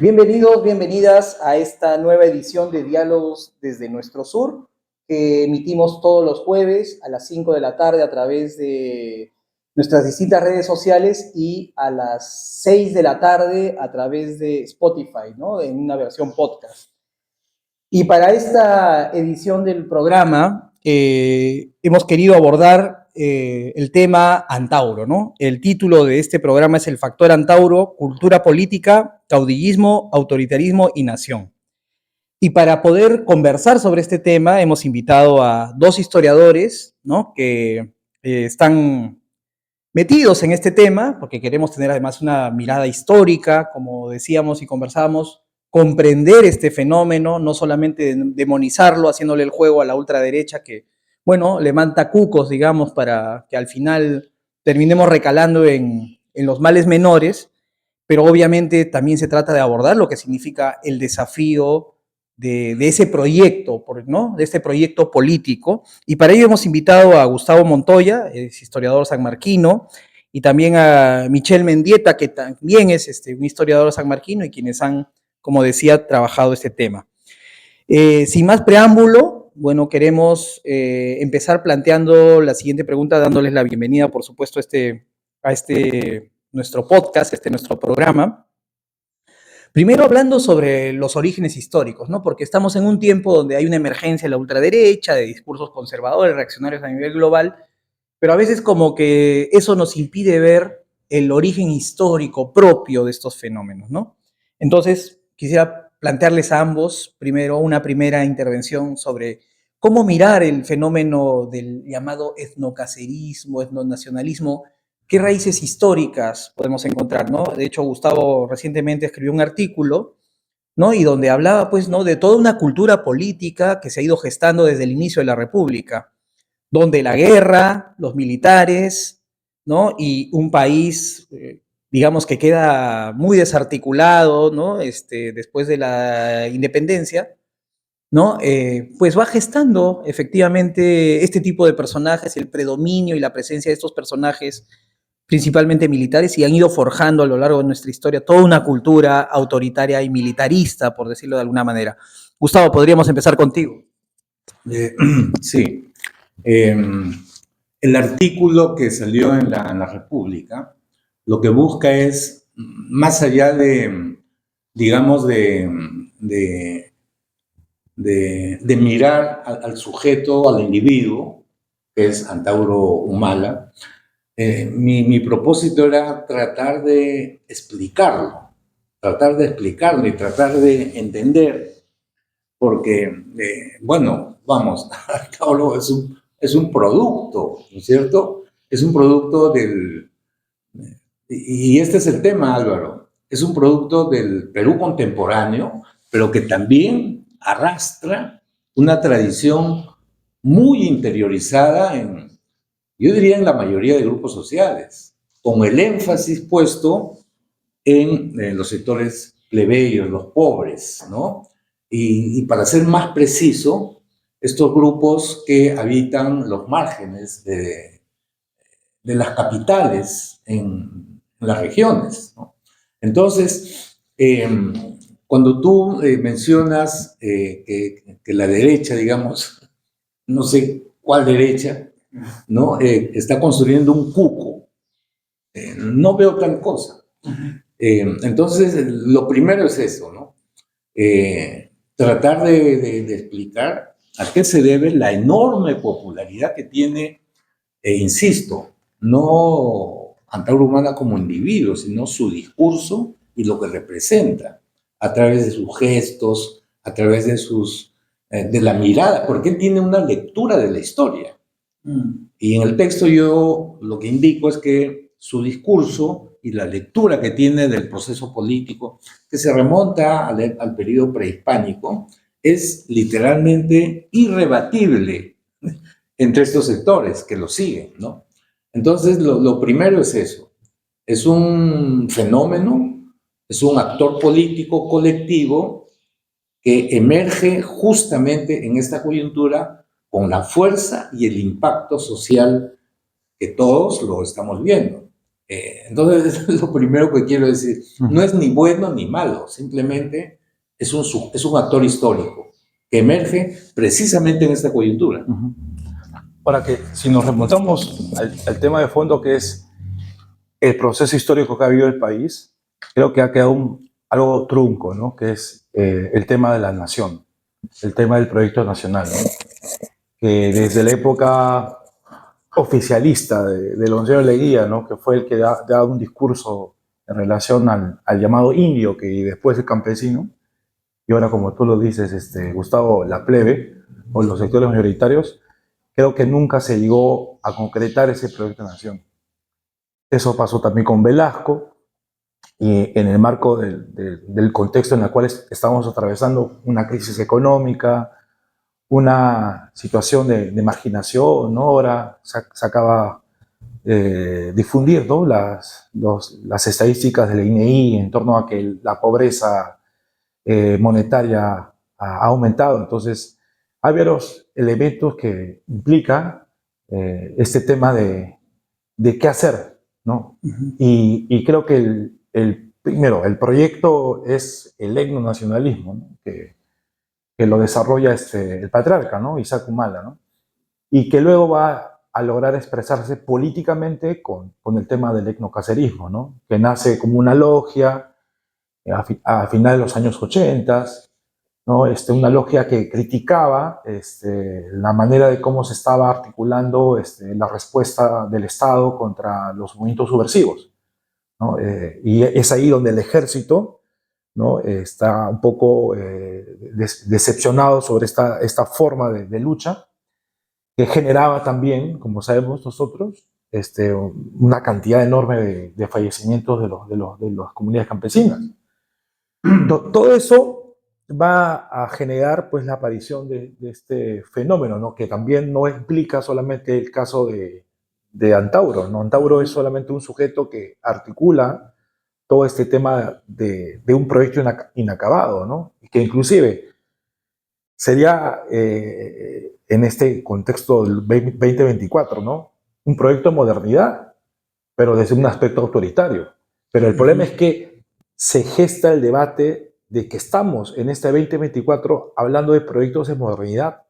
Bienvenidos, bienvenidas a esta nueva edición de Diálogos desde nuestro sur, que emitimos todos los jueves a las 5 de la tarde a través de nuestras distintas redes sociales y a las 6 de la tarde a través de Spotify, ¿no? En una versión podcast. Y para esta edición del programa hemos querido abordar el tema Antauro, ¿no? El título de este programa es El Factor Antauro, Cultura Política, Caudillismo, Autoritarismo y Nación. Y para poder conversar sobre este tema hemos invitado a dos historiadores, ¿no? Que están metidos en este tema, porque queremos tener además una mirada histórica, como decíamos y conversamos, comprender este fenómeno, no solamente demonizarlo, haciéndole el juego a la ultraderecha que, bueno, le manda cucos, digamos, para que al final terminemos recalando en los males menores, pero obviamente también se trata de abordar lo que significa el desafío de ese proyecto, ¿no? De este proyecto político. Y para ello hemos invitado a Gustavo Montoya, es historiador sanmarquino, y también a Michelle Mendieta, que también es un historiador sanmarquino y quienes han, como decía, trabajado este tema. Sin más preámbulo, bueno, queremos empezar planteando la siguiente pregunta, dándoles la bienvenida, por supuesto, a este nuestro podcast, nuestro programa. Primero hablando sobre los orígenes históricos, ¿no? Porque estamos en un tiempo donde hay una emergencia de la ultraderecha, de discursos conservadores, reaccionarios a nivel global, pero a veces como que eso nos impide ver el origen histórico propio de estos fenómenos, ¿no? Entonces, quisiera plantearles a ambos primero una primera intervención sobre cómo mirar el fenómeno del llamado etnocacerismo, etnonacionalismo. ¿Qué raíces históricas podemos encontrar, no? De hecho, Gustavo recientemente escribió un artículo, ¿no? Y donde hablaba, pues, ¿no? De toda una cultura política que se ha ido gestando desde el inicio de la República, donde la guerra, los militares, ¿no? Y un país, digamos, que queda muy desarticulado, ¿no? Después de la independencia, ¿no? Pues va gestando efectivamente este tipo de personajes, el predominio y la presencia de estos personajes principalmente militares, y han ido forjando a lo largo de nuestra historia toda una cultura autoritaria y militarista, por decirlo de alguna manera. Gustavo, podríamos empezar contigo. Sí. El artículo que salió en la República lo que busca es, más allá de, digamos, de mirar al sujeto, al individuo, que es Antauro Humala, mi propósito era tratar de explicarlo y tratar de entender, porque, bueno, vamos, Antauro es un producto, ¿no es cierto? Es un producto del... Y este es el tema, Álvaro. Es un producto del Perú contemporáneo, pero que también arrastra una tradición muy interiorizada yo diría, en la mayoría de grupos sociales, con el énfasis puesto en los sectores plebeyos, los pobres, ¿no? Y para ser más preciso, estos grupos que habitan los márgenes de las capitales en las regiones, ¿no? Entonces, cuando tú mencionas que la derecha, digamos, no sé cuál derecha, ¿no? Está construyendo un cuco, no veo tal cosa. Entonces, lo primero es eso, ¿no? Tratar de explicar a qué se debe la enorme popularidad que tiene, insisto, no Antauro Humala como individuo, sino su discurso y lo que representa a través de sus gestos, a través de la mirada, porque él tiene una lectura de la historia. Y en el texto yo lo que indico es que su discurso y la lectura que tiene del proceso político, que se remonta al periodo prehispánico, es literalmente irrebatible entre estos sectores que lo siguen, ¿no? Entonces, lo primero es eso. Es un fenómeno, es un actor político colectivo que emerge justamente en esta coyuntura con la fuerza y el impacto social que todos lo estamos viendo. Entonces, eso es lo primero que quiero decir. No es ni bueno ni malo, simplemente es un actor histórico que emerge precisamente en esta coyuntura. Ahora que si nos remontamos al tema de fondo que es el proceso histórico que ha vivido el país, creo que ha quedado algo trunco, ¿no? Que es el tema de la nación, el tema del proyecto nacional, ¿no? Que desde la época oficialista de Loncero Leguía, ¿no? Que fue el que da un discurso en relación al llamado indio, que después el campesino, y ahora como tú lo dices, Gustavo, la plebe, o los sectores mayoritarios, creo que nunca se llegó a concretar ese proyecto de nación. Eso pasó también con Velasco, y en el marco del contexto en el cual estamos atravesando una crisis económica, una situación de marginación, ¿no? Ahora se acaba de difundir, ¿no? las estadísticas del INEI en torno a que la pobreza monetaria ha aumentado. Entonces, hay varios elementos que implican este tema de qué hacer, ¿no? Y creo que primero, el proyecto es el etnonacionalismo, ¿no? Que lo desarrolla el patriarca, ¿no? Isaac Humala, ¿no? Y que luego va a lograr expresarse políticamente con el tema del etnocacerismo, ¿no? Que nace como una logia a finales de los años 80, ¿no? Una logia que criticaba la manera de cómo se estaba articulando la respuesta del Estado contra los movimientos subversivos, ¿no? Y es ahí donde el ejército, ¿no? Está un poco decepcionado sobre esta forma de lucha que generaba también, como sabemos nosotros, una cantidad enorme de fallecimientos de las comunidades campesinas. Todo eso va a generar pues la aparición de este fenómeno, ¿no? Que también no implica solamente el caso de Antauro, ¿no? Antauro es solamente un sujeto que articula todo este tema de un proyecto inacabado, ¿no? Que inclusive sería en este contexto del 2024, ¿no? Un proyecto de modernidad, pero desde un aspecto autoritario. Pero el problema es que se gesta el debate de que estamos en este 2024 hablando de proyectos de modernidad,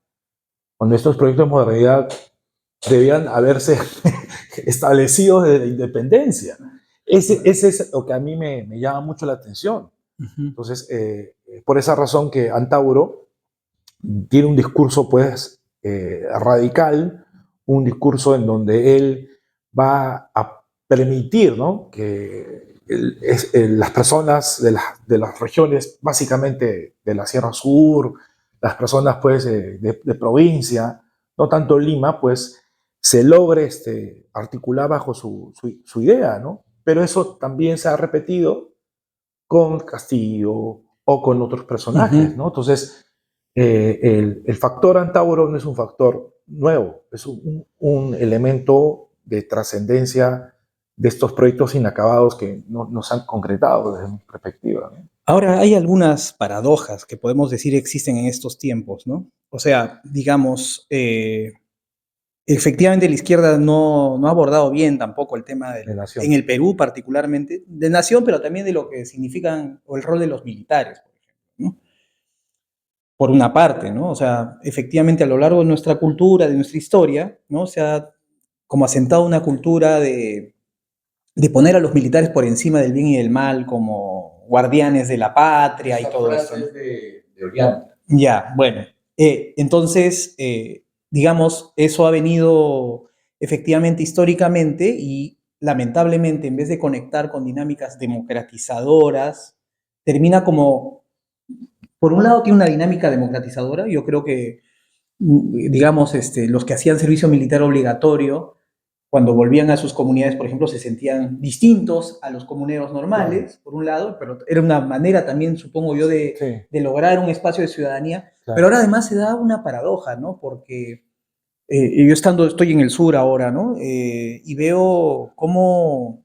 cuando estos proyectos de modernidad debían haberse establecido desde la independencia. Ese es lo que a mí me llama mucho la atención. Entonces, por esa razón que Antauro tiene un discurso pues radical, un discurso en donde él va a permitir, ¿no? Que las personas de las regiones, básicamente de la Sierra Sur, las personas pues de provincia, no tanto Lima, pues se logre articular bajo su idea, ¿no? Pero eso también se ha repetido con Castillo o con otros personajes, ¿no? Entonces, el factor Antauro no es un factor nuevo, es un elemento de trascendencia de estos proyectos inacabados que no se han concretado desde mi perspectiva, ¿no? Ahora, hay algunas paradojas que podemos decir existen en estos tiempos, ¿no? O sea, digamos, efectivamente la izquierda no ha abordado bien tampoco el tema De nación. en el Perú particularmente, de nación, pero también de lo que significan o el rol de los militares, por ejemplo, ¿no? Por una parte, ¿no? O sea, efectivamente a lo largo de nuestra cultura, de nuestra historia, ¿no? Se ha como asentado una cultura de poner a los militares por encima del bien y del mal como guardianes de la patria y todo esto, ¿no? de Oriente. Ya, bueno. Entonces, digamos, eso ha venido efectivamente históricamente y lamentablemente en vez de conectar con dinámicas democratizadoras, termina como, por un lado tiene una dinámica democratizadora, yo creo que, digamos, los que hacían servicio militar obligatorio, cuando volvían a sus comunidades, por ejemplo, se sentían distintos a los comuneros normales, por un lado, pero era una manera también, supongo yo, de lograr un espacio de ciudadanía. Claro. Pero ahora además se da una paradoja, ¿no? Porque yo estoy en el sur ahora, ¿no? Y veo cómo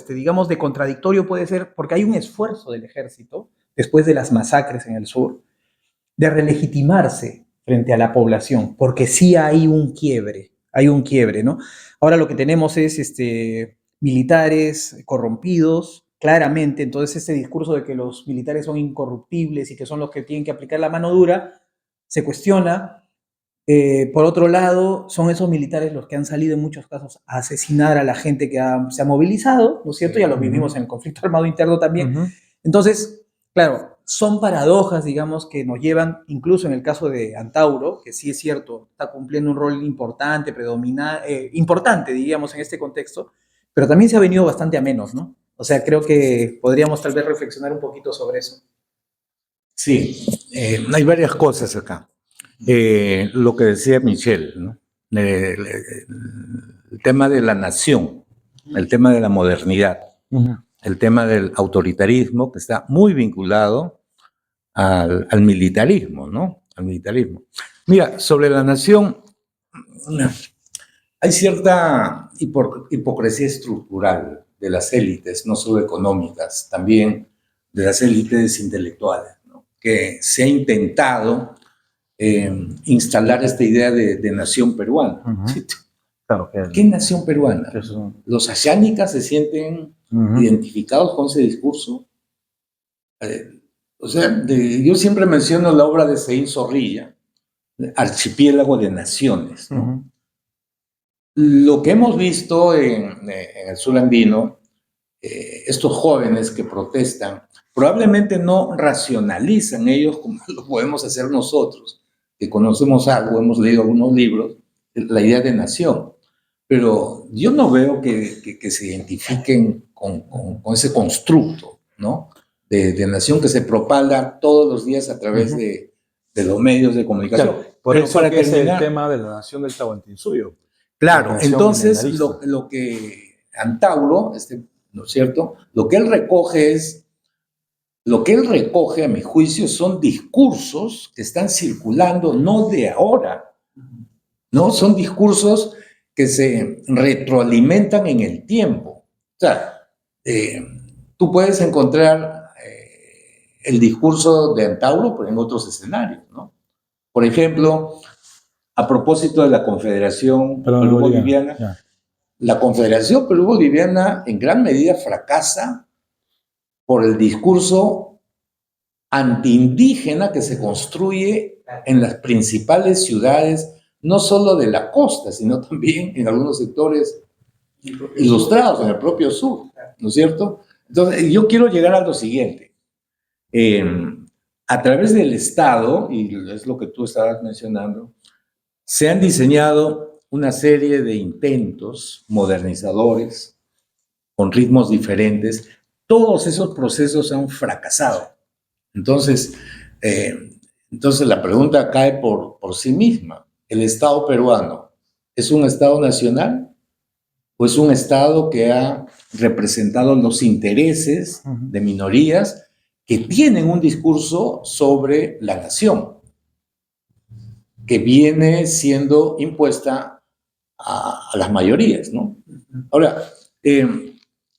digamos, de contradictorio puede ser, porque hay un esfuerzo del ejército, después de las masacres en el sur, de relegitimarse frente a la población, porque sí hay un quiebre, ¿no? Ahora lo que tenemos es militares corrompidos, claramente. Entonces, este discurso de que los militares son incorruptibles y que son los que tienen que aplicar la mano dura, se cuestiona. Por otro lado, son esos militares los que han salido en muchos casos a asesinar a la gente que se ha movilizado, ¿no es cierto? Ya lo vivimos en el conflicto armado interno también. Entonces, claro, son paradojas, digamos, que nos llevan, incluso en el caso de Antauro, que sí es cierto, está cumpliendo un rol importante, importante, diríamos, en este contexto, pero también se ha venido bastante a menos, ¿no? O sea, creo que podríamos tal vez reflexionar un poquito sobre eso. Sí, hay varias cosas acá. Lo que decía Michelle, ¿no? El tema de la nación, el tema de la modernidad, el tema del autoritarismo, que está muy vinculado al militarismo, ¿no? Al militarismo. Mira, sobre la nación, hay cierta hipocresía estructural de las élites, no solo económicas, también de las élites intelectuales, ¿no? Que se ha intentado instalar esta idea de nación peruana. ¿Sí? Claro, ¿Qué nación peruana? ¿Los ayánicas se sienten identificados con ese discurso? O sea, yo siempre menciono la obra de Seín Zorrilla, Archipiélago de Naciones, ¿no? Lo que hemos visto en el sur andino, estos jóvenes que protestan, probablemente no racionalizan ellos como lo podemos hacer nosotros, que conocemos algo, hemos leído algunos libros, la idea de nación. Pero yo no veo que se identifiquen con ese constructo, ¿no? De nación que se propaga todos los días a través de los medios de comunicación. Claro, por eso para que terminar, es el tema de la nación del Tahuantinsuyo. Claro, entonces lo que Antauro, ¿no es cierto? Lo que él recoge, a mi juicio, son discursos que están circulando no de ahora, ¿no? Son discursos que se retroalimentan en el tiempo. O sea, tú puedes encontrar el discurso de Antauro, pero en otros escenarios, ¿no? Por ejemplo, a propósito de la Confederación Perú-Boliviana, la Confederación Perú-Boliviana en gran medida fracasa por el discurso antiindígena que se construye en las principales ciudades, no solo de la costa, sino también en algunos sectores ilustrados en el propio sur, ¿no es cierto? Entonces, yo quiero llegar a lo siguiente. A través del Estado, y es lo que tú estabas mencionando, se han diseñado una serie de intentos modernizadores con ritmos diferentes. Todos esos procesos han fracasado. Entonces la pregunta cae por sí misma. ¿El Estado peruano es un Estado nacional o es un Estado que ha representado los intereses de minorías que tienen un discurso sobre la nación, que viene siendo impuesta a las mayorías, ¿no? Ahora,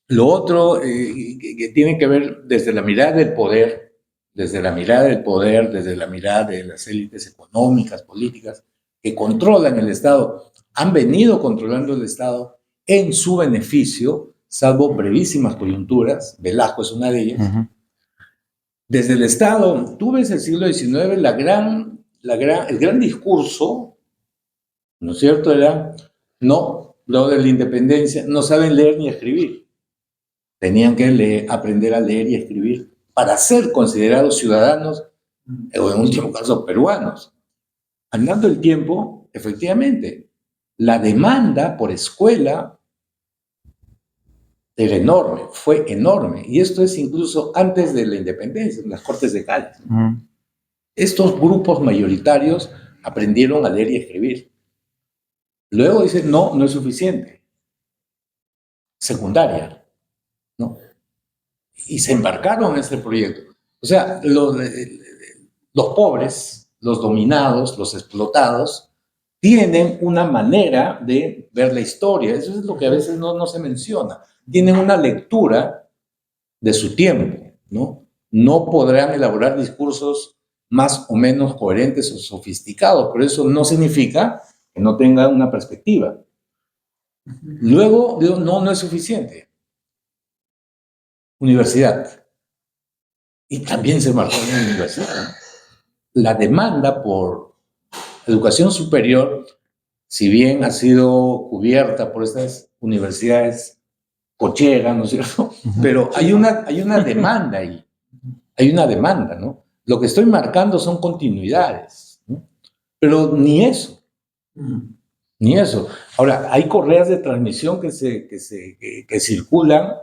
lo otro que tiene que ver desde la mirada del poder, desde la mirada de las élites económicas, políticas, que controlan el Estado, han venido controlando el Estado en su beneficio, salvo brevísimas coyunturas. Velasco es una de ellas. Desde el Estado, tú ves el siglo XIX, el gran discurso, ¿no es cierto? Era, no, lo de la independencia, no saben leer ni escribir. Tenían que aprender a leer y escribir para ser considerados ciudadanos, o en último caso, peruanos. Andando el tiempo, efectivamente, la demanda por escuela era enorme, fue enorme. Y esto es incluso antes de la independencia, en las Cortes de Cádiz. Estos grupos mayoritarios aprendieron a leer y escribir. Luego dicen, no es suficiente. Secundaria, ¿no? Y se embarcaron en este proyecto. O sea, los pobres, los dominados, los explotados, tienen una manera de ver la historia. Eso es lo que a veces no se menciona. Tienen una lectura de su tiempo, ¿no? No podrán elaborar discursos más o menos coherentes o sofisticados, pero eso no significa que no tengan una perspectiva. Luego, digo, no es suficiente. Universidad. Y también se marcó en la universidad. La demanda por educación superior, si bien ha sido cubierta por estas universidades cocheras, ¿no es cierto? Pero hay una demanda ahí. Hay una demanda, ¿no? Lo que estoy marcando son continuidades, ¿no? Pero ni eso. Ni eso. Ahora, hay correas de transmisión que circulan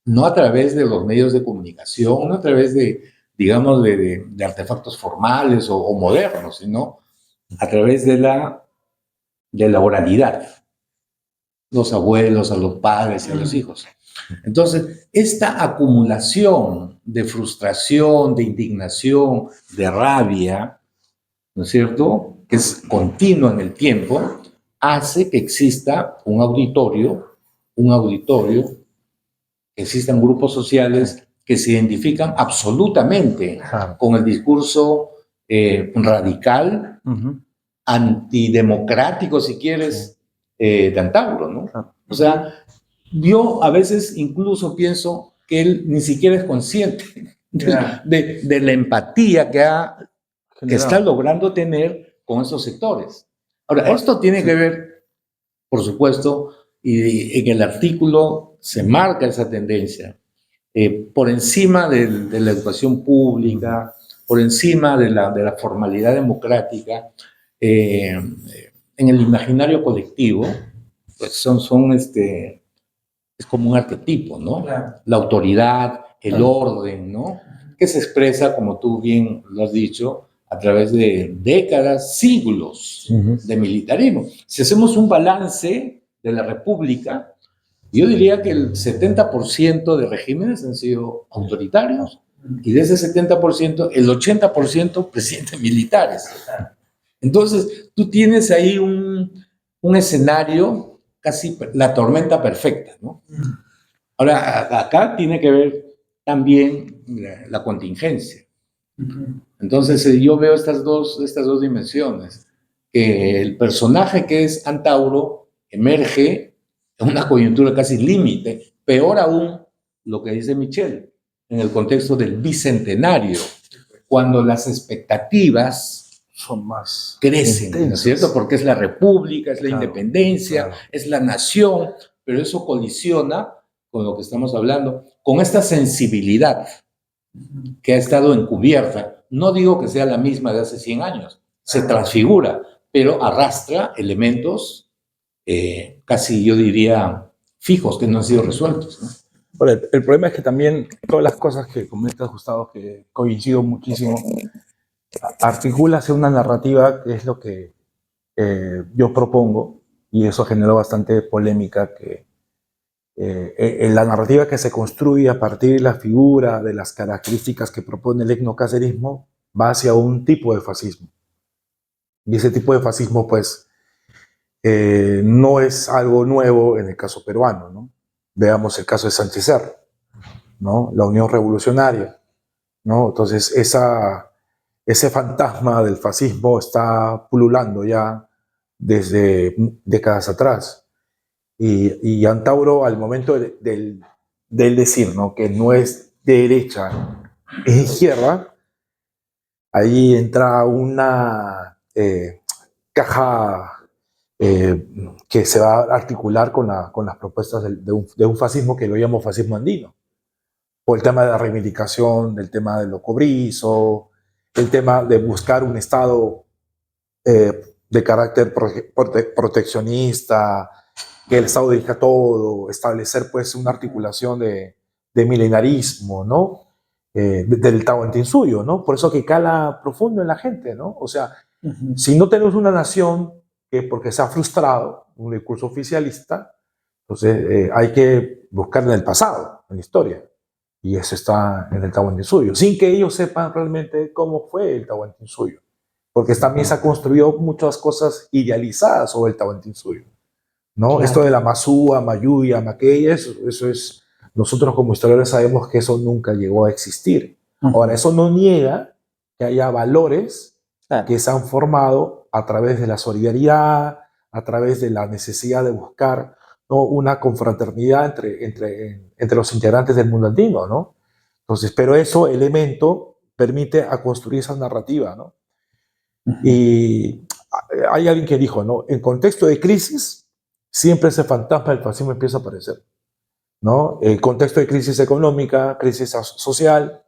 no a través de los medios de comunicación, no a través de, digamos, de artefactos formales o modernos, sino a través de la oralidad, los abuelos, a los padres y a los hijos. Entonces, esta acumulación de frustración, de indignación, de rabia, ¿no es cierto?, que es continua en el tiempo, hace que exista un auditorio, que existan grupos sociales que se identifican absolutamente con el discurso radical, antidemocrático, si quieres, de Antauro, ¿no? O sea, yo a veces incluso pienso que él ni siquiera es consciente de la empatía que está logrando tener con esos sectores. Ahora, esto tiene que ver, por supuesto, y en el artículo se marca esa tendencia, por encima de la educación pública, por encima de la formalidad democrática, en el imaginario colectivo, pues es como un arquetipo, ¿no? Claro. La autoridad, el orden, ¿no? Que se expresa, como tú bien lo has dicho, a través de décadas, siglos de militarismo. Si hacemos un balance de la República, yo diría que el 70% de regímenes han sido autoritarios y de ese 70%, el 80% presidentes militares. Entonces, tú tienes ahí un escenario, casi la tormenta perfecta, ¿no? Ahora, acá tiene que ver también la contingencia. Entonces, yo veo estas dos dimensiones. Que el personaje que es Antauro emerge en una coyuntura casi límite. Peor aún, lo que dice Michel, en el contexto del bicentenario, cuando las expectativas son más crecen, intensas, ¿no es cierto? Porque es la república, es la independencia, claro, es la nación, pero eso colisiona con lo que estamos hablando, con esta sensibilidad que ha estado encubierta. No digo que sea la misma de hace 100 años, se transfigura, pero arrastra elementos casi, yo diría, fijos que no han sido resueltos, ¿no? Pero el problema es que también todas las cosas que comentas, Gustavo, que coincido muchísimo, articula hacia una narrativa que es lo que yo propongo, y eso generó bastante polémica, que la narrativa que se construye a partir de la figura, de las características que propone el etnocacerismo, va hacia un tipo de fascismo. Y ese tipo de fascismo, pues, no es algo nuevo en el caso peruano, ¿no? Veamos el caso de Sánchez Cerro, ¿no? La Unión Revolucionaria, ¿no? Entonces, ese fantasma del fascismo está pululando ya desde décadas atrás. Y Antauro, al momento del decir, ¿no?, que no es de derecha, es izquierda, ahí entra una caja que se va a articular con las propuestas de un fascismo que lo llamo fascismo andino. Por el tema de la reivindicación, del tema de lo cobrizo, el tema de buscar un Estado de carácter proteccionista, que el Estado dirija todo, establecer pues una articulación de milenarismo, ¿no? Del Tahuantinsuyo, ¿no? Por eso que cala profundo en la gente, ¿no? O sea, si no tenemos una nación que porque se ha frustrado un discurso oficialista, entonces hay que buscar en el pasado, en la historia. Y eso está en el Tahuantinsuyo, sin que ellos sepan realmente cómo fue el Tahuantinsuyo. Porque también se ha construido muchas cosas idealizadas sobre el Tahuantinsuyo, ¿no? Claro. Esto de la Masúa, Mayuya, Maqueya, eso es, nosotros como historiadores sabemos que eso nunca llegó a existir. Ahora, eso no niega que haya valores que se han formado a través de la solidaridad, a través de la necesidad de buscar ¿no? Una confraternidad entre los integrantes del mundo andino, ¿no? Entonces, pero eso elemento permite a construir esa narrativa, ¿no? Y hay alguien que dijo, ¿no? En contexto de crisis, siempre ese fantasma del fascismo empieza a aparecer, ¿no? En contexto de crisis económica, crisis social,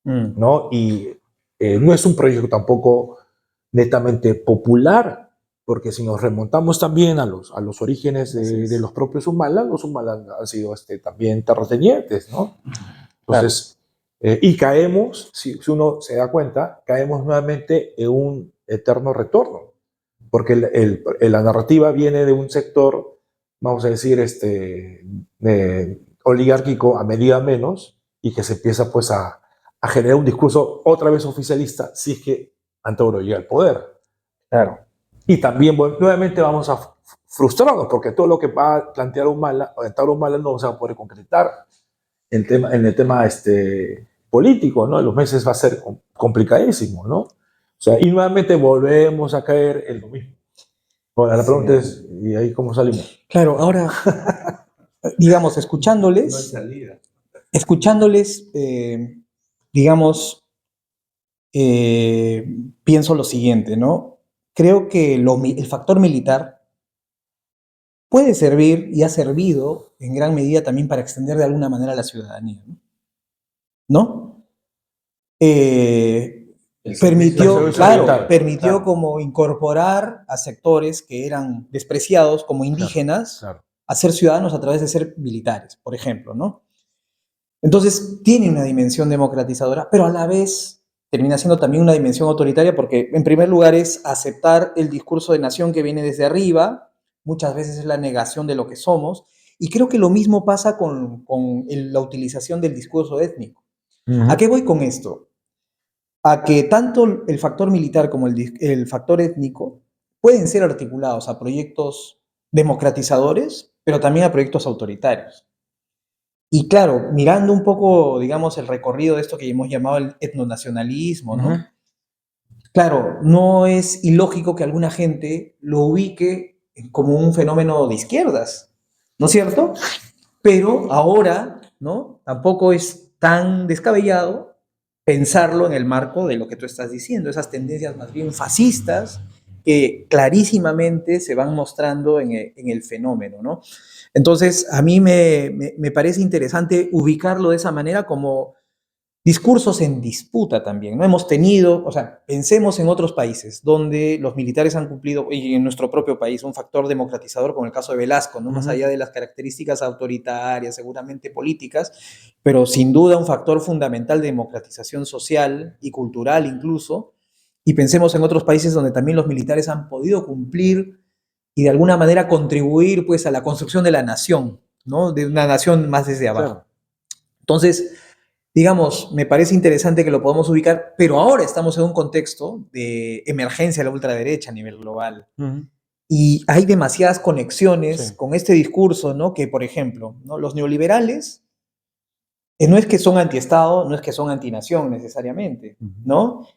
¿no? Y no es un proyecto tampoco netamente popular, porque si nos remontamos también a los orígenes de los propios Humala, los Humala han sido también terratenientes, ¿no? Entonces, y caemos, si uno se da cuenta, caemos nuevamente en un eterno retorno, porque la narrativa viene de un sector, vamos a decir, oligárquico a medida menos, y que se empieza pues a generar un discurso otra vez oficialista si es que Antauro llega al poder. Claro. Y también, bueno, nuevamente vamos a frustrarnos, porque todo lo que va a plantear Antauro Humala no se va a poder concretar en el tema político, ¿no? En los meses va a ser complicadísimo, ¿no? O sea, y nuevamente volvemos a caer en lo mismo. Ahora, la pregunta es, ¿y ahí cómo salimos? Claro, ahora, digamos, No hay escuchándoles, salida. digamos, pienso lo siguiente, ¿no? Creo que el factor militar puede servir y ha servido en gran medida también para extender de alguna manera a la ciudadanía, ¿no? Permitió, claro, permitió como incorporar a sectores que eran despreciados como indígenas a ser ciudadanos a través de ser militares, por ejemplo, ¿no? Entonces tiene una dimensión democratizadora, pero a la vez termina siendo también una dimensión autoritaria porque en primer lugar es aceptar el discurso de nación que viene desde arriba, muchas veces es la negación de lo que somos, y creo que lo mismo pasa con la utilización del discurso étnico. ¿A qué voy con esto? A que tanto el factor militar como el factor étnico pueden ser articulados a proyectos democratizadores, pero también a proyectos autoritarios. Y claro, mirando un poco, digamos, el recorrido de esto que hemos llamado el etnonacionalismo, ¿no? Claro, no es ilógico que alguna gente lo ubique como un fenómeno de izquierdas, ¿no es cierto? Pero ahora, ¿no? Tampoco es tan descabellado pensarlo en el marco de lo que tú estás diciendo, esas tendencias más bien fascistas que clarísimamente se van mostrando en el fenómeno, ¿no? Entonces, a mí me parece interesante ubicarlo de esa manera como discursos en disputa también, ¿no? Hemos tenido, o sea, pensemos en otros países donde los militares han cumplido, y en nuestro propio país, un factor democratizador, como el caso de Velasco, ¿no? Más allá de las características autoritarias, seguramente políticas, pero sin duda un factor fundamental de democratización social y cultural incluso. Y pensemos en otros países donde también los militares han podido cumplir y de alguna manera contribuir pues a la construcción de la nación, ¿no? De una nación más desde abajo. Claro. Entonces, digamos, me parece interesante que lo podamos ubicar, pero ahora estamos en un contexto de emergencia de la ultraderecha a nivel global. Y hay demasiadas conexiones con este discurso, ¿no? Que, por ejemplo, ¿no? Los neoliberales no es que son antiestado, no es que son antinación necesariamente, ¿no?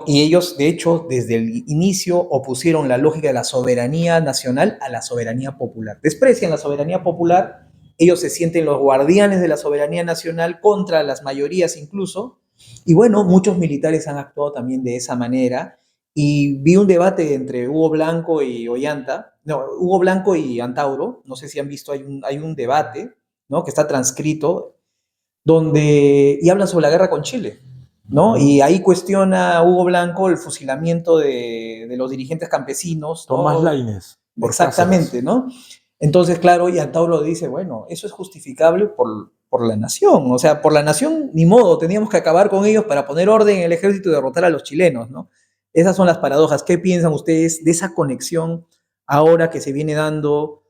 Y ellos, de hecho, desde el inicio opusieron la lógica de la soberanía nacional a la soberanía popular. Desprecian la soberanía popular, ellos se sienten los guardianes de la soberanía nacional contra las mayorías incluso, y bueno, muchos militares han actuado también de esa manera, y vi un debate entre Hugo Blanco y Ollanta, no, Hugo Blanco y Antauro, no sé si han visto, hay un debate, ¿no? Que está transcrito, y hablan sobre la guerra con Chile, ¿no? Y ahí cuestiona Hugo Blanco el fusilamiento de los dirigentes campesinos, ¿no? Tomás Lainez. Exactamente, ¿no? Entonces, claro, y Antauro dice, bueno, eso es justificable por la nación, o sea, por la nación, ni modo, teníamos que acabar con ellos para poner orden en el ejército y derrotar a los chilenos, ¿no? Esas son las paradojas. ¿Qué piensan ustedes de esa conexión ahora que se viene dando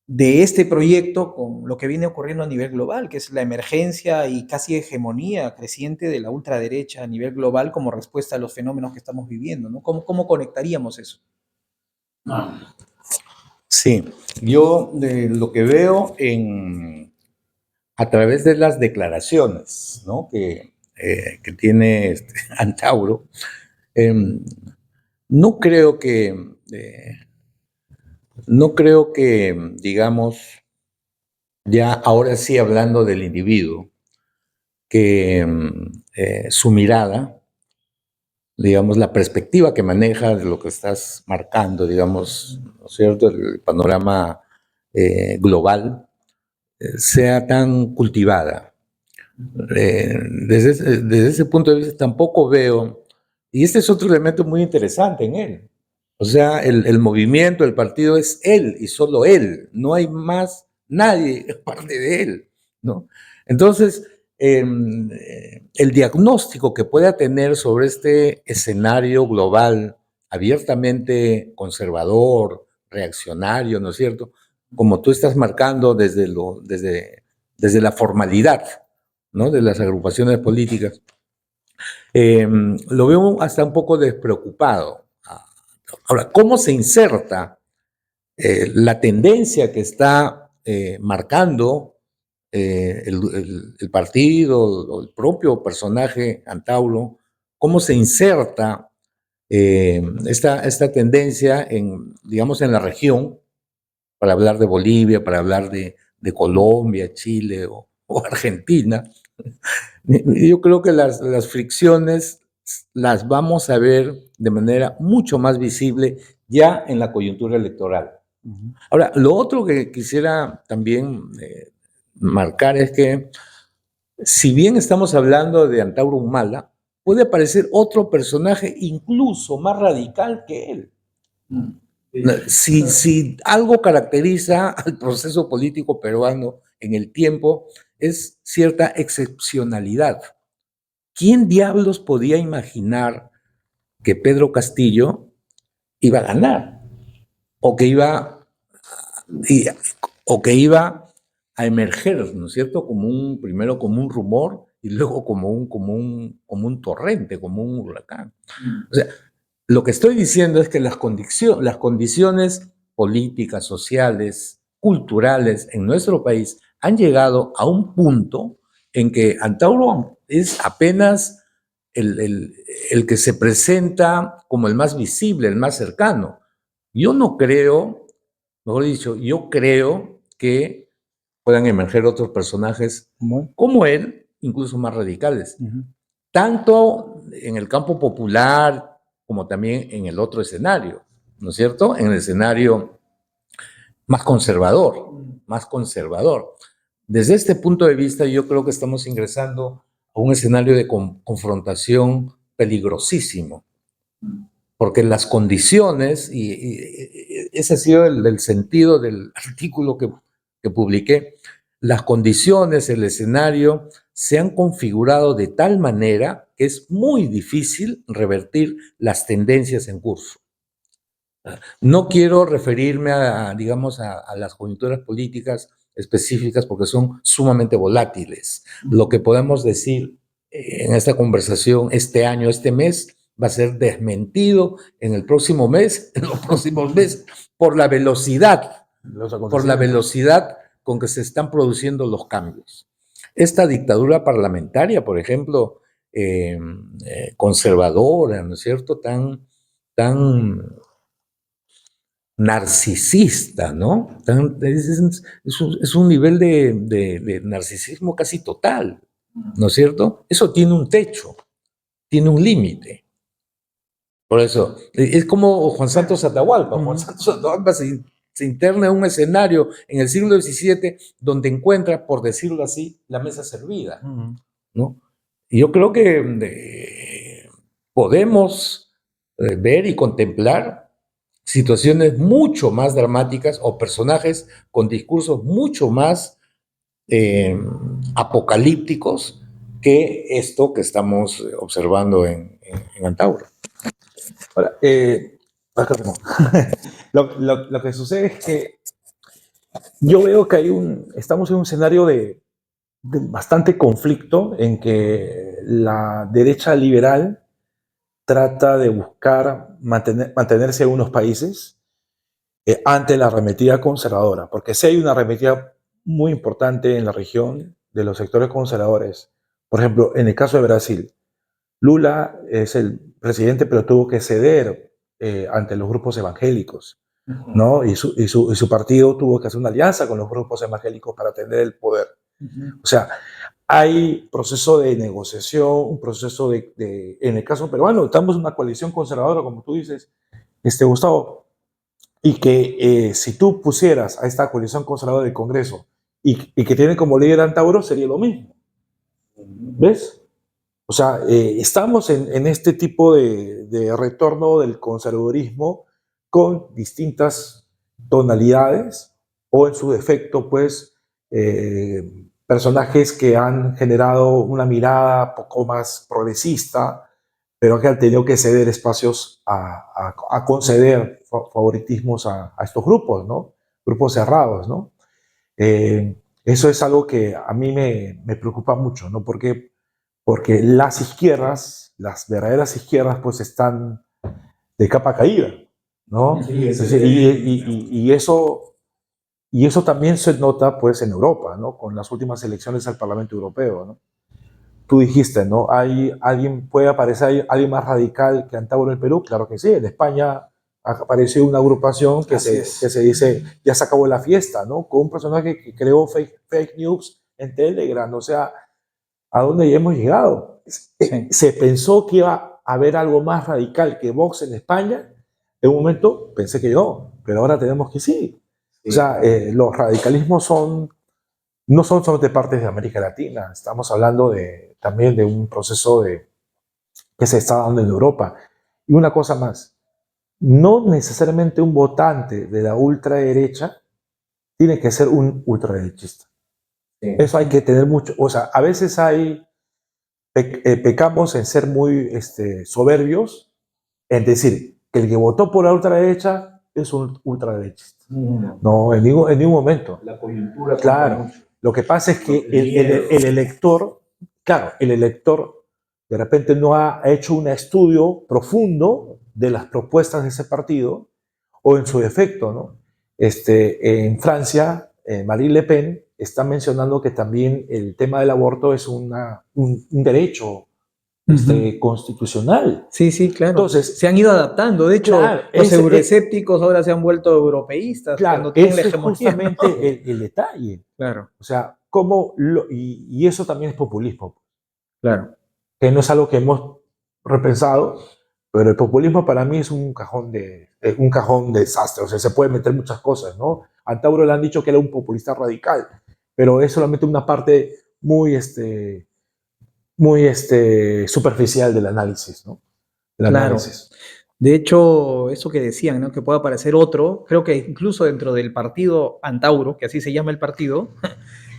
de este proyecto con lo que viene ocurriendo a nivel global, que es la emergencia y casi hegemonía creciente de la ultraderecha a nivel global como respuesta a los fenómenos que estamos viviendo, ¿no? ¿Cómo conectaríamos eso? Sí, yo lo que veo a través de las declaraciones, ¿no? que tiene Antauro, no creo que, digamos, ya ahora sí hablando del individuo, que su mirada, digamos, la perspectiva que maneja de lo que estás marcando, digamos, ¿no es cierto?, el panorama global, sea tan cultivada. Desde ese punto de vista tampoco veo, y este es otro elemento muy interesante en él, o sea, el movimiento, el partido es él y solo él, no hay más nadie aparte de él, ¿no? Entonces, el diagnóstico que pueda tener sobre este escenario global abiertamente conservador, reaccionario, ¿no es cierto?, como tú estás marcando desde la formalidad, ¿no?, de las agrupaciones políticas, lo veo hasta un poco despreocupado. Ahora, ¿cómo se inserta la tendencia que está marcando el partido o el propio personaje Antauro? ¿Cómo se inserta esta tendencia digamos, en la región, para hablar de Bolivia, para hablar de Colombia, Chile o Argentina? Yo creo que las fricciones las vamos a ver de manera mucho más visible ya en la coyuntura electoral. Ahora, lo otro que quisiera también marcar es que, si bien estamos hablando de Antauro Humala, puede aparecer otro personaje incluso más radical que él. Si algo caracteriza al proceso político peruano en el tiempo, es cierta excepcionalidad. ¿Quién diablos podía imaginar que Pedro Castillo iba a ganar? O que iba a emerger, ¿no es cierto?, primero como un rumor y luego como un torrente, como un huracán. O sea, lo que estoy diciendo es que las condiciones políticas, sociales, culturales en nuestro país han llegado a un punto en que Antauro es apenas el que se presenta como el más visible, el más cercano. Yo no creo, mejor dicho, yo creo que puedan emerger otros personajes como él, incluso más radicales, tanto en el campo popular como también en el otro escenario, ¿no es cierto?, en el escenario más conservador, más conservador. Desde este punto de vista, yo creo que estamos ingresando a un escenario de confrontación peligrosísimo, porque las condiciones, y ese ha sido el sentido del artículo que publiqué, las condiciones, el escenario, se han configurado de tal manera que es muy difícil revertir las tendencias en curso. No quiero referirme digamos, a las coyunturas políticas específicas porque son sumamente volátiles. Lo que podemos decir en esta conversación este año, este mes, va a ser desmentido en el próximo mes, en los próximos meses, por la velocidad con que se están produciendo los cambios. Esta dictadura parlamentaria, por ejemplo, conservadora, ¿no es cierto?, tan narcisista, ¿no? Es un nivel de narcisismo casi total, ¿no es cierto? Eso tiene un techo, tiene un límite. Por eso, es como Juan Santos Atahualpa. Juan Santos Atahualpa se interna en un escenario en el siglo XVII donde encuentra, por decirlo así, la mesa servida, ¿no? Y yo creo que podemos ver y contemplar situaciones mucho más dramáticas o personajes con discursos mucho más apocalípticos que esto que estamos observando en Antauro. Ahora, lo que sucede es que yo veo que estamos en un escenario de bastante conflicto en que la derecha liberal trata de buscar mantenerse en unos países ante la arremetida conservadora, porque sí hay una arremetida muy importante en la región de los sectores conservadores. Por ejemplo, en el caso de Brasil, Lula es el presidente, pero tuvo que ceder ante los grupos evangélicos. ¿no? Y su partido tuvo que hacer una alianza con los grupos evangélicos para tener el poder. O sea, hay proceso de negociación, un proceso en el caso peruano, estamos en una coalición conservadora, como tú dices, Gustavo, y que si tú pusieras a esta coalición conservadora del Congreso y que tiene como líder a Antauro, sería lo mismo. ¿Ves? O sea, estamos en este tipo de retorno del conservadurismo con distintas tonalidades o en su defecto, pues, personajes que han generado una mirada poco más progresista, pero que han tenido que ceder espacios a conceder favoritismos a estos grupos, ¿no? Grupos cerrados, ¿no? Eso es algo que a mí me preocupa mucho, ¿no? Porque las izquierdas, las verdaderas izquierdas, pues están de capa caída, ¿no? Sí, Y eso también se nota, pues, en Europa, ¿no? Con las últimas elecciones al Parlamento Europeo, ¿no? Tú dijiste, ¿no? ¿Puede aparecer alguien más radical que Antauro en el Perú? Claro que sí. En España apareció una agrupación que se dice, ya se acabó la fiesta, ¿no? Con un personaje que creó fake news en Telegram. O sea, ¿a dónde ya hemos llegado? Sí. Se pensó que iba a haber algo más radical que Vox en España. En un momento pensé que no, pero ahora tenemos que sí. O sea, los radicalismos no son solo de partes de América Latina. Estamos hablando también de un proceso que se está dando en Europa. Y una cosa más, no necesariamente un votante de la ultraderecha tiene que ser un ultraderechista. Sí. Eso hay que tener mucho, o sea, a veces pecamos en ser muy soberbios, en decir que el que votó por la ultraderecha es un ultraderechista. No, en ningún momento. La coyuntura. Claro, lo que pasa es que el elector, claro, el elector de repente no ha hecho un estudio profundo de las propuestas de ese partido, o en su defecto, ¿no? En Francia, Marine Le Pen está mencionando que también el tema del aborto es un derecho constitucional. Sí, sí, claro. Entonces, se han ido adaptando. De hecho, claro, los euroescépticos ahora se han vuelto europeístas. Claro, cuando tienen la ese es hegemonía, justamente ¿no? el detalle. Claro, O sea, y eso también es populismo, claro. que no es algo que hemos repensado, pero el populismo para mí es un cajón de desastre. O sea, se puede meter muchas cosas, ¿no? A Antauro le han dicho que era un populista radical, pero es solamente una parte muy superficial del análisis, ¿no? Del Claro. análisis. De hecho, eso que decían, ¿no? Que puede aparecer otro, creo que incluso dentro del partido Antauro, que así se llama el partido,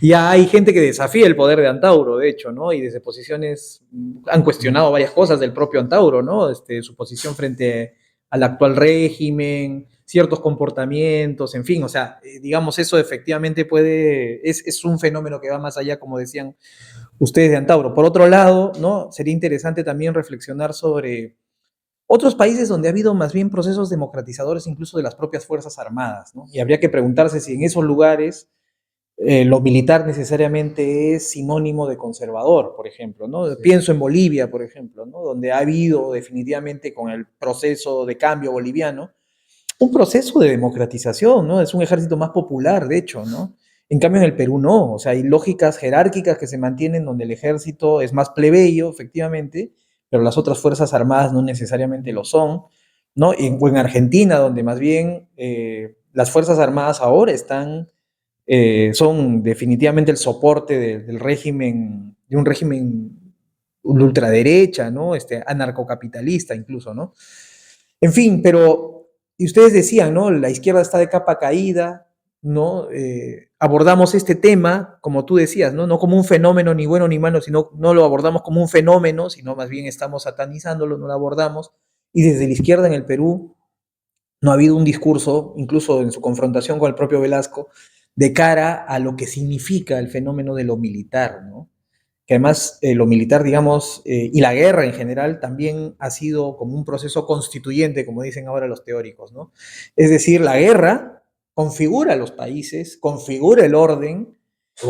ya hay gente que desafía el poder de Antauro, de hecho, ¿no? Y desde posiciones han cuestionado varias cosas del propio Antauro, ¿no? Su posición frente al actual régimen, ciertos comportamientos, en fin, o sea, digamos, eso efectivamente es un fenómeno que va más allá, como decían ustedes de Antauro. Por otro lado, ¿no? Sería interesante también reflexionar sobre otros países donde ha habido más bien procesos democratizadores incluso de las propias Fuerzas Armadas, ¿no? Y habría que preguntarse si en esos lugares lo militar necesariamente es sinónimo de conservador, por ejemplo, ¿no? Sí. Pienso en Bolivia, por ejemplo, ¿no? Donde ha habido definitivamente con el proceso de cambio boliviano un proceso de democratización, ¿no? Es un ejército más popular, de hecho, ¿no? En cambio, en el Perú no, o sea, hay lógicas jerárquicas que se mantienen donde el ejército es más plebeyo, efectivamente, pero las otras fuerzas armadas no necesariamente lo son, ¿no? O en Argentina, donde más bien las fuerzas armadas ahora son definitivamente el soporte del régimen, de un régimen de ultraderecha, ¿no? Anarcocapitalista incluso, ¿no? En fin, pero, y ustedes decían, ¿no? La izquierda está de capa caída, ¿no? Abordamos este tema, como tú decías, ¿no? No como un fenómeno ni bueno ni malo, sino no lo abordamos como un fenómeno, sino más bien estamos satanizándolo, no lo abordamos. Y desde la izquierda en el Perú no ha habido un discurso, incluso en su confrontación con el propio Velasco, de cara a lo que significa el fenómeno de lo militar, ¿no? Que además lo militar, digamos, y la guerra en general también ha sido como un proceso constituyente, como dicen ahora los teóricos, ¿no? Es decir, la guerra configura los países, configura el orden,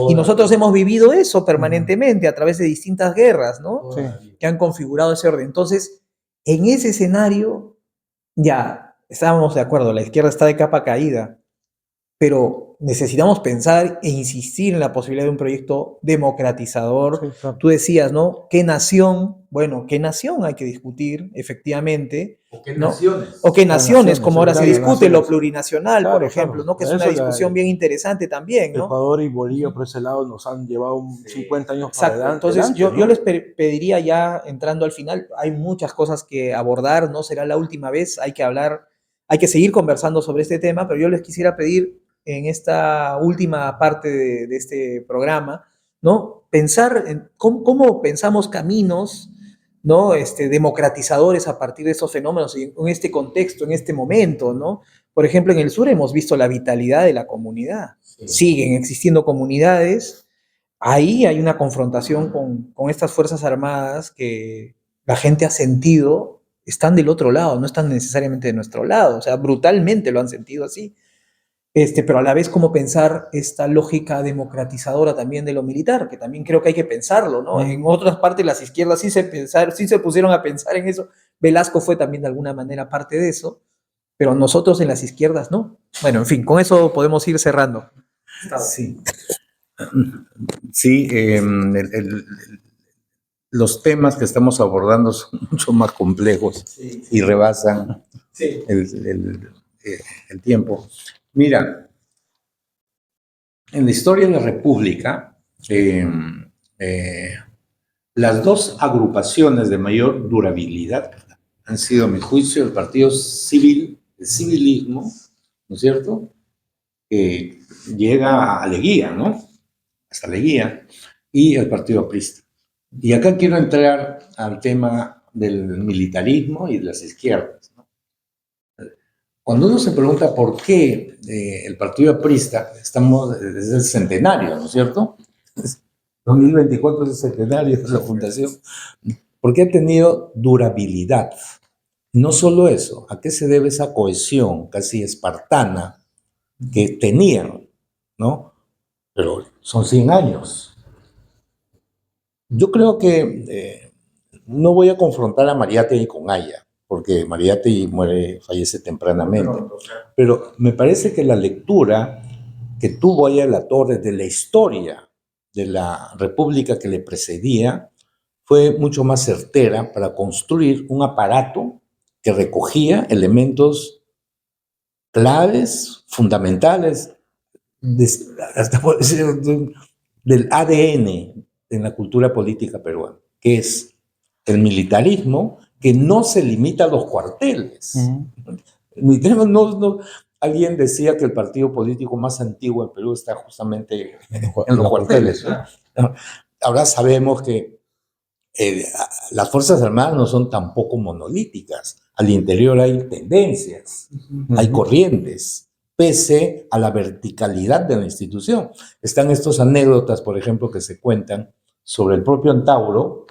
y nosotros hemos vivido eso permanentemente a través de distintas guerras, ¿no? Sí. Que han configurado ese orden. Entonces, en ese escenario, ya, estábamos de acuerdo, la izquierda está de capa caída, pero necesitamos pensar e insistir en la posibilidad de un proyecto democratizador. Sí, claro. Tú decías, ¿no? ¿Qué nación? Bueno, ¿qué nación hay que discutir, efectivamente? ¿O qué ¿No? naciones? O qué naciones, naciones, como sí, ahora se claro, discute lo naciones. plurinacional, por Claro, ejemplo, claro. ¿no? Que es Por una eso discusión bien interesante también, ¿no? Ecuador y Bolivia por ese lado nos han llevado 50 años para Exacto. Entonces, adelante, yo ¿no? les pediría ya, entrando al final, hay muchas cosas que abordar, no será la última vez, hay que hablar, hay que seguir conversando sobre este tema, pero yo les quisiera pedir en esta última parte de este programa, ¿no? Pensar en cómo pensamos caminos, ¿no? Democratizadores a partir de esos fenómenos y en este contexto, en este momento, ¿no? Por ejemplo, en el sur hemos visto la vitalidad de la comunidad. Sí. Siguen existiendo comunidades. Ahí hay una confrontación con estas Fuerzas Armadas que la gente ha sentido, están del otro lado, no están necesariamente de nuestro lado, o sea, brutalmente lo han sentido así. Pero a la vez como pensar esta lógica democratizadora también de lo militar, que también creo que hay que pensarlo, ¿no? En otras partes las izquierdas sí se pusieron a pensar en eso. Velasco fue también de alguna manera parte de eso, pero nosotros en las izquierdas no. Bueno, en fin, con eso podemos ir cerrando. Sí, sí, los temas que estamos abordando son mucho más complejos y rebasan el tiempo. Mira, en la historia de la República, las dos agrupaciones de mayor durabilidad han sido, a mi juicio, el Partido Civil, el civilismo, ¿no es cierto?, que llega a Leguía, ¿no?, hasta Leguía, y el Partido Aprista. Y acá quiero entrar al tema del militarismo y de las izquierdas, ¿no? Cuando uno se pregunta por qué el Partido Aprista, estamos desde el centenario, ¿no es cierto? 2024 es el centenario de la fundación. ¿Por qué ha tenido durabilidad? No solo eso, ¿a qué se debe esa cohesión casi espartana que tenían, ¿no? Pero son 100 años. Yo creo que no voy a confrontar a Mariátegui con Aya, porque Mariátegui fallece tempranamente. Pero me parece que la lectura que tuvo Aya de la Torre de la historia de la república que le precedía fue mucho más certera para construir un aparato que recogía elementos claves, fundamentales, hasta puedo decir, del ADN en la cultura política peruana, que es el militarismo que no se limita a los cuarteles. El militarismo alguien decía que el partido político más antiguo en Perú está justamente en los cuarteles, ¿no? Ahora sabemos que las Fuerzas Armadas no son tampoco monolíticas. Al interior hay tendencias, hay corrientes, pese a la verticalidad de la institución. Están estas anécdotas, por ejemplo, que se cuentan sobre el propio Antauro,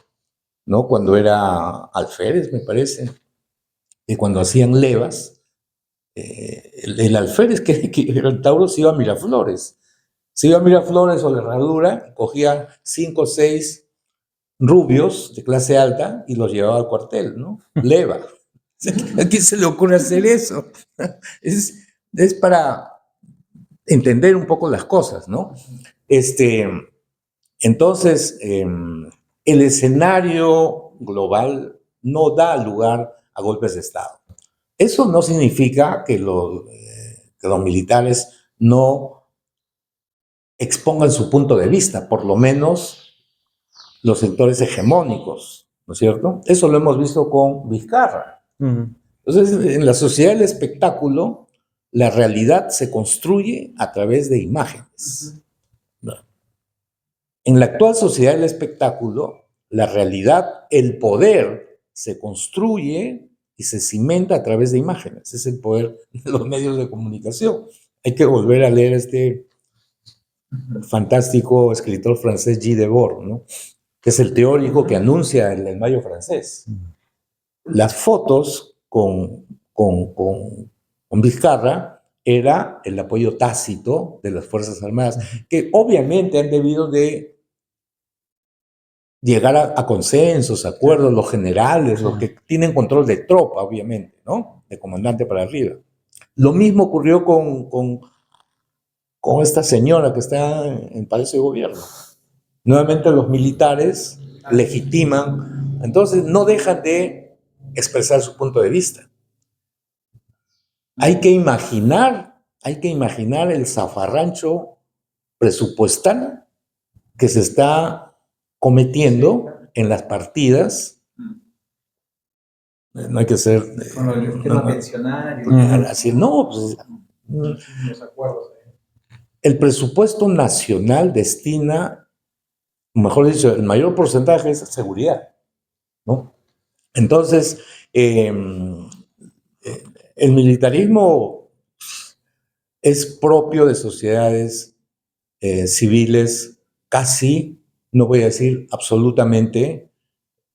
¿no?, cuando era alférez, me parece, y cuando hacían levas, el alférez que era Antauro se iba a Miraflores. Se iba a Miraflores o la Herradura, cogía 5 o 6 rubios de clase alta y los llevaba al cuartel, ¿no? Leva. ¿A quién se le ocurre hacer eso? Es para entender un poco las cosas, ¿no? Entonces, el escenario global no da lugar a golpes de Estado. Eso no significa que los militares no expongan su punto de vista, por lo menos los sectores hegemónicos, ¿no es cierto? Eso lo hemos visto con Vizcarra. Entonces, en la sociedad del espectáculo, la realidad se construye a través de imágenes. ¿No? En la actual sociedad del espectáculo, la realidad, el poder, se construye y se cimenta a través de imágenes. Es el poder de los medios de comunicación. Hay que volver a leer este fantástico escritor francés Guy Debord, ¿no?, que es el teórico que anuncia el Mayo francés. Las fotos con Vizcarra era el apoyo tácito de las Fuerzas Armadas, que obviamente han debido de llegar a consensos, acuerdos, los generales, los que tienen control de tropa, obviamente, ¿no? De comandante para arriba. Lo mismo ocurrió con esta señora que está en Palacio de Gobierno. Nuevamente los militares legitiman, entonces no dejan de expresar su punto de vista. Hay que imaginar el zafarrancho presupuestal que se está cometiendo en las partidas. No hay que ser... Con el esquema pensionario. Así, no, pues, Los acuerdos. el presupuesto nacional destina, mejor dicho, el mayor porcentaje es a seguridad, ¿no? Entonces, el militarismo es propio de sociedades civiles casi, no voy a decir absolutamente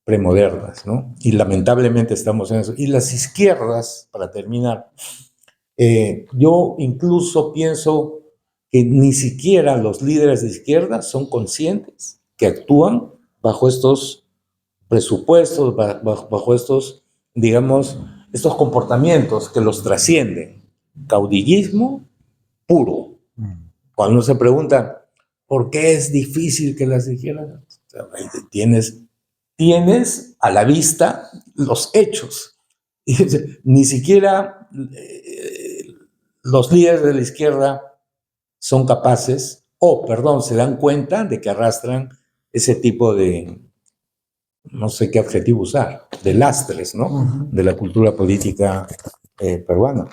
premodernas, ¿no? Y lamentablemente estamos en eso. Y las izquierdas, para terminar, yo incluso pienso que ni siquiera los líderes de izquierda son conscientes que actúan bajo estos presupuestos, bajo estos, digamos, estos comportamientos que los trascienden. Caudillismo puro. Cuando uno se pregunta, ¿por qué es difícil que las izquierdas? O sea, tienes a la vista los hechos. Ni siquiera los líderes de la izquierda son capaces, se dan cuenta de que arrastran ese tipo de, no sé qué adjetivo usar, de lastres, ¿no? De la cultura política peruana.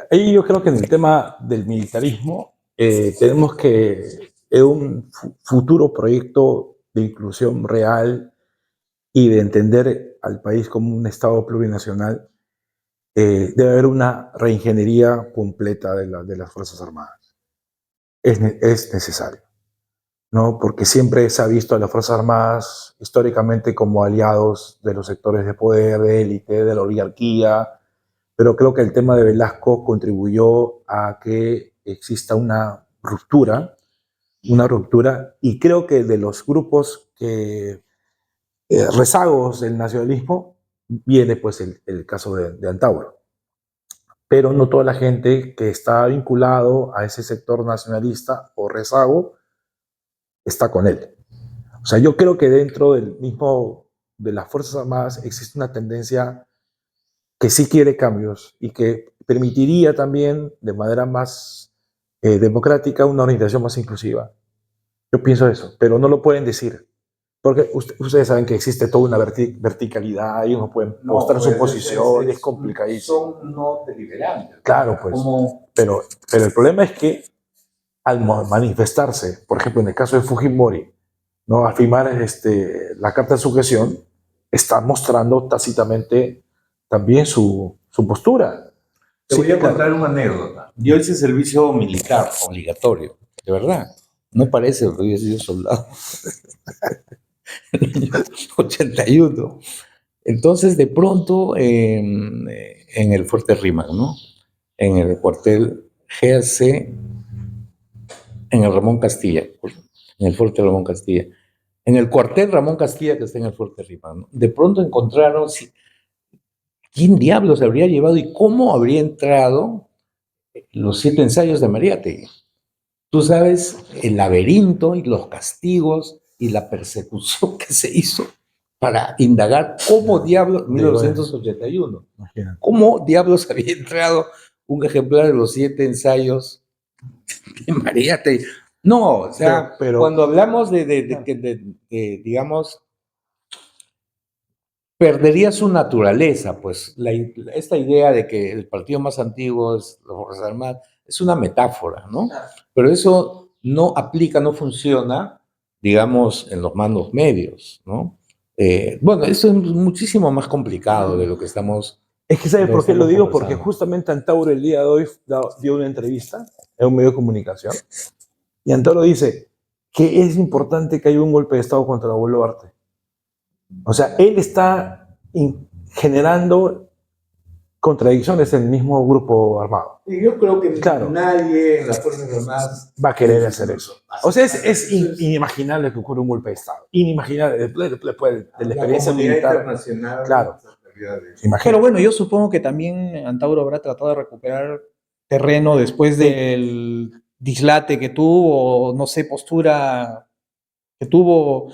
Ahí yo creo que en el tema del militarismo tenemos que, en un futuro proyecto de inclusión real y de entender al país como un Estado plurinacional, debe haber una reingeniería completa de las Fuerzas Armadas. Es necesario, ¿no? Porque siempre se ha visto a las Fuerzas Armadas históricamente como aliados de los sectores de poder, de élite, de la oligarquía, pero creo que el tema de Velasco contribuyó a que exista una ruptura, y creo que de los grupos rezagos del nacionalismo viene pues el caso de Antauro. Pero no toda la gente que está vinculado a ese sector nacionalista o rezago está con él. O sea, yo creo que dentro del mismo de las Fuerzas Armadas existe una tendencia que sí quiere cambios y que permitiría también de manera más democrática una organización más inclusiva. Yo pienso eso, pero no lo pueden decir. Porque ustedes saben que existe toda una verticalidad y uno puede mostrar su posición, es complicadísimo. Son no deliberantes. Claro, pues. Pero el problema es que al manifestarse, por ejemplo, en el caso de Fujimori, ¿no? Al firmar la carta de sujeción, está mostrando tácitamente también su postura. Te voy a contar una anécdota. Yo hice servicio militar obligatorio, de verdad. No parece que yo he sido soldado. En el año 81. Entonces, de pronto, en el Fuerte Rímac, ¿no? En el cuartel GAC, en el Ramón Castilla, en el Fuerte Ramón Castilla. En el cuartel Ramón Castilla, que está en el Fuerte Rímac, ¿no? De pronto encontraron quién diablos habría llevado y cómo habría entrado los 7 ensayos de Mariátegui. Tú sabes, el laberinto y los castigos y la persecución que se hizo para indagar cómo diablos, 1981, cómo diablos había entrado un ejemplar de los 7 ensayos de Mariátegui. No, o sea, pero cuando hablamos de digamos, perdería su naturaleza, pues esta idea de que el partido más antiguo es las Fuerzas Armadas es una metáfora, ¿no? Pero eso no aplica, no funciona, digamos, en los mandos medios, ¿no? Bueno, eso es muchísimo más complicado de lo que estamos... Es que ¿sabes por qué lo digo? Porque justamente Antauro el día de hoy dio una entrevista en un medio de comunicación y Antauro dice que es importante que haya un golpe de Estado contra Boluarte. O sea, él está generando contradicciones en el mismo grupo armado. Y yo creo que Claro. nadie en las Fuerzas Armadas Va a querer hacer eso. O sea, inimaginable que ocurra un golpe de Estado. Inimaginable, después de la experiencia militar. internacional. Claro. Imagínate. Pero bueno, yo supongo que también Antauro habrá tratado de recuperar terreno después del dislate que tuvo, o no sé, postura que tuvo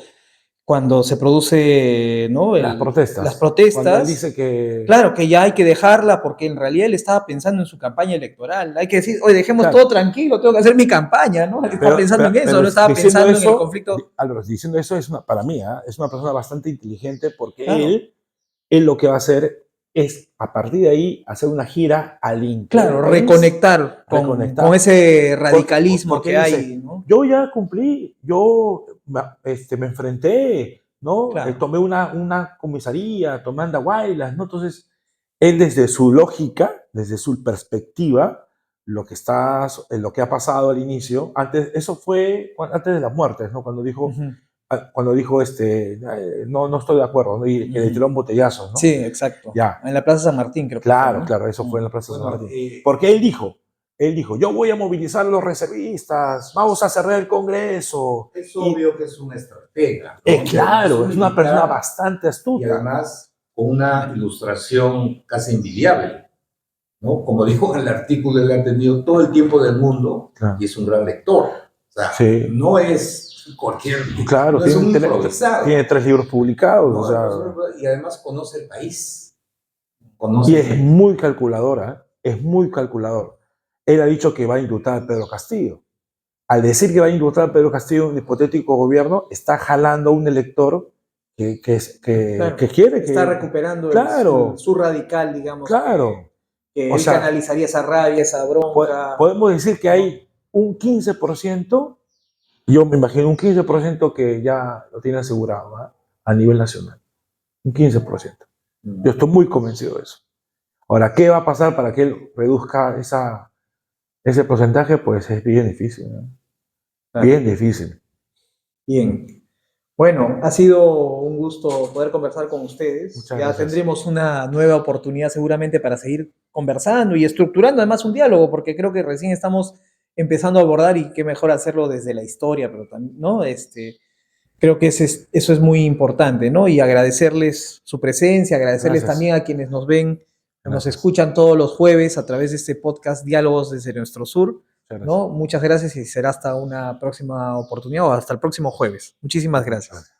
cuando se produce, ¿no? Las protestas. Las protestas. Cuando él dice que... Claro, que ya hay que dejarla porque en realidad él estaba pensando en su campaña electoral. Hay que decir, oye, dejemos Claro. todo tranquilo, tengo que hacer mi campaña, ¿no? Él estaba pensando en eso, no estaba diciendo pensando en eso, el conflicto. Álvaro, diciendo eso, para mí, es una persona bastante inteligente porque Claro. él lo que va a hacer es, a partir de ahí, hacer una gira al interior. Claro, reconectar con ese radicalismo porque que dice, hay, ¿no? yo ya cumplí, yo me enfrenté, ¿no? Claro. Tomé una comisaría, tomé andahuaylas, ¿no? Entonces, él desde su lógica, desde su perspectiva, lo que ha pasado al inicio, eso fue antes de las muertes, ¿no? Cuando dijo, Ujú. no estoy de acuerdo, ¿no? Y que le tiró un botellazo, ¿no? Sí, exacto. Ya. En la Plaza San Martín, creo que Claro, fue, ¿no? claro, eso fue en la Plaza San Bueno, Martín. Porque él dijo, yo voy a movilizar a los reservistas, vamos a cerrar el Congreso. Es obvio que es una estratega, ¿no? Claro, es una persona militar bastante y astuta. además con una ilustración casi envidiable, ¿no? Como dijo en el artículo, él ha tenido todo el tiempo del mundo Claro. y es un gran lector. O sea, Sí. No es cualquier... Claro, no es un improvisado. tiene 3 libros publicados. ¿no? O sea, Y además conoce el país. y es muy calculadora, es muy calculador. Él ha dicho que va a indultar a Pedro Castillo. Al decir que va a indultar a Pedro Castillo en un hipotético gobierno, está jalando a un elector que quiere que... Está recuperando Claro. su radical, digamos. Claro. Que O él sea, canalizaría esa rabia, esa bronca. Podemos decir que hay un 15%, yo me imagino un 15% que ya lo tiene asegurado, ¿verdad? A nivel nacional. Un 15%. Yo estoy muy convencido de eso. Ahora, ¿qué va a pasar para que él reduzca ese porcentaje? Pues es bien difícil, ¿no? Claro. Bien difícil. Bien. Bueno, ha sido un gusto poder conversar con ustedes. Muchas Ya gracias. tendremos una nueva oportunidad seguramente para seguir conversando y estructurando además un diálogo, porque creo que recién estamos empezando a abordar y qué mejor hacerlo desde la historia, pero también, ¿no? Creo que eso es muy importante, ¿no? Y agradecerles su presencia, agradecerles Gracias. también a quienes nos ven, nos Gracias. escuchan todos los jueves a través de este podcast Diálogos desde nuestro sur. Muchas gracias. ¿No? Muchas gracias y será hasta una próxima oportunidad o hasta el próximo jueves. Muchísimas gracias.